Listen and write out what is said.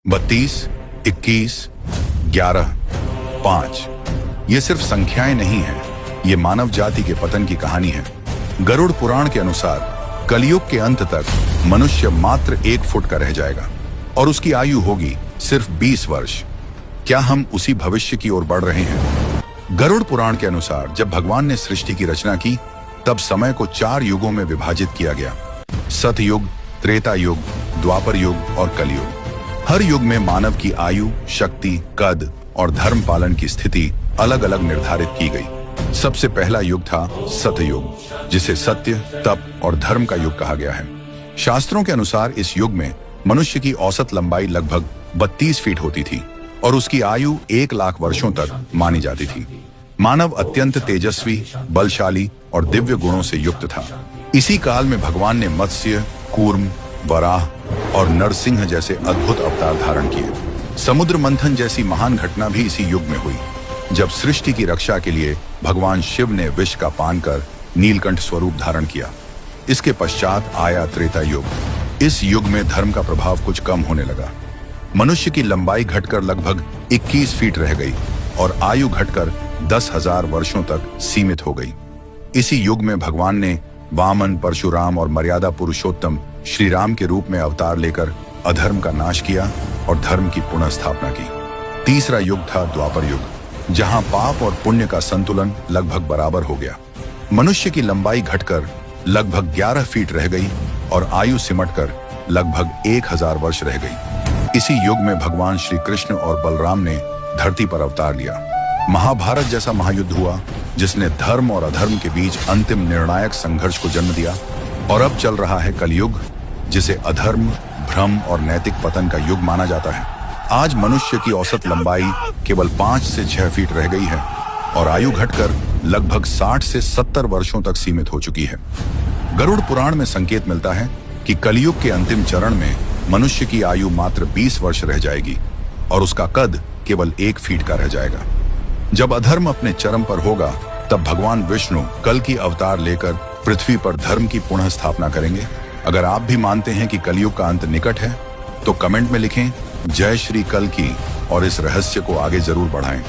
32, 21, 11, 5 ये सिर्फ संख्याएं नहीं हैं, ये मानव जाति के पतन की कहानी है। गरुड़ पुराण के अनुसार कलयुग के अंत तक मनुष्य मात्र 1 फुट का रह जाएगा और उसकी आयु होगी सिर्फ 20 वर्ष। क्या हम उसी भविष्य की ओर बढ़ रहे हैं? गरुड़ पुराण के अनुसार जब भगवान ने सृष्टि की रचना की, तब समय को 4 युगों में विभाजित किया गया। सतयुग, त्रेता युग, द्वापर युग और कलयुग। हर युग में मानव की आयु, शक्ति, कद और धर्म पालन की स्थिति अलग अलग निर्धारित की गई। सबसे पहला युग था सतयुग, जिसे सत्य, तप और धर्म का युग कहा गया है। शास्त्रों के अनुसार इस युग में मनुष्य की औसत लंबाई लगभग 32 फीट होती थी और उसकी आयु 1 लाख वर्षों तक मानी जाती थी। मानव अत्यंत तेजस्वी, बलशाली और दिव्य गुणों से युक्त था। इसी काल में भगवान ने मत्स्य, कूर्म, वराह और नरसिंह जैसे अद्भुत अवतार धारण किए। समुद्र मंथन जैसी महान घटना भी इसी युग में हुई, जब सृष्टि की रक्षा के लिए भगवान शिव ने विष का पान कर नीलकंठ स्वरूप धारण किया। इसके पश्चात आया त्रेता युग। इस युग में धर्म का प्रभाव कुछ कम होने लगा। मनुष्य की लंबाई घटकर लगभग 21 फीट रह गई और आयु घटकर 10,000 वर्षों तक सीमित हो गई। इसी युग में भगवान ने वामन, परशुराम और मर्यादा पुरुषोत्तम श्री राम के रूप में अवतार लेकर अधर्म का नाश किया और धर्म की पुनः स्थापना की। तीसरा युग था द्वापर युग, जहां पाप और पुण्य का संतुलन लगभग बराबर हो गया। मनुष्य की लंबाई घटकर लगभग 11 फीट रह गई और आयु सिमटकर लगभग 1000 वर्ष रह गई। इसी युग में भगवान श्री कृष्ण और बलराम ने धरती पर अवतार लिया। महाभारत जैसा महायुद्ध हुआ, जिसने धर्म और अधर्म के बीच अंतिम निर्णायक संघर्ष को जन्म दिया। और अब चल रहा है कलयुग, जिसे अधर्म, भ्रम और नैतिक पतन का युग माना जाता है। आज मनुष्य की औसत लंबाई केवल 5 से 6 फीट रह गई है और आयु घटकर लगभग 60 से 70 वर्षों तक सीमित हो चुकी है। गरुड़ पुराण में संकेत मिलता है कि कलयुग के अंतिम चरण में मनुष्य की आयु मात्र 20 वर्ष रह जाएगी और उसका कद केवल 1 फीट का रह जाएगा। जब अधर्म अपने चरम पर होगा, तब भगवान विष्णु कल की अवतार लेकर पृथ्वी पर धर्म की पुनः स्थापना करेंगे। अगर आप भी मानते हैं कि कलयुग का अंत निकट है, तो कमेंट में लिखें जय श्री कल की और इस रहस्य को आगे जरूर बढ़ाएं।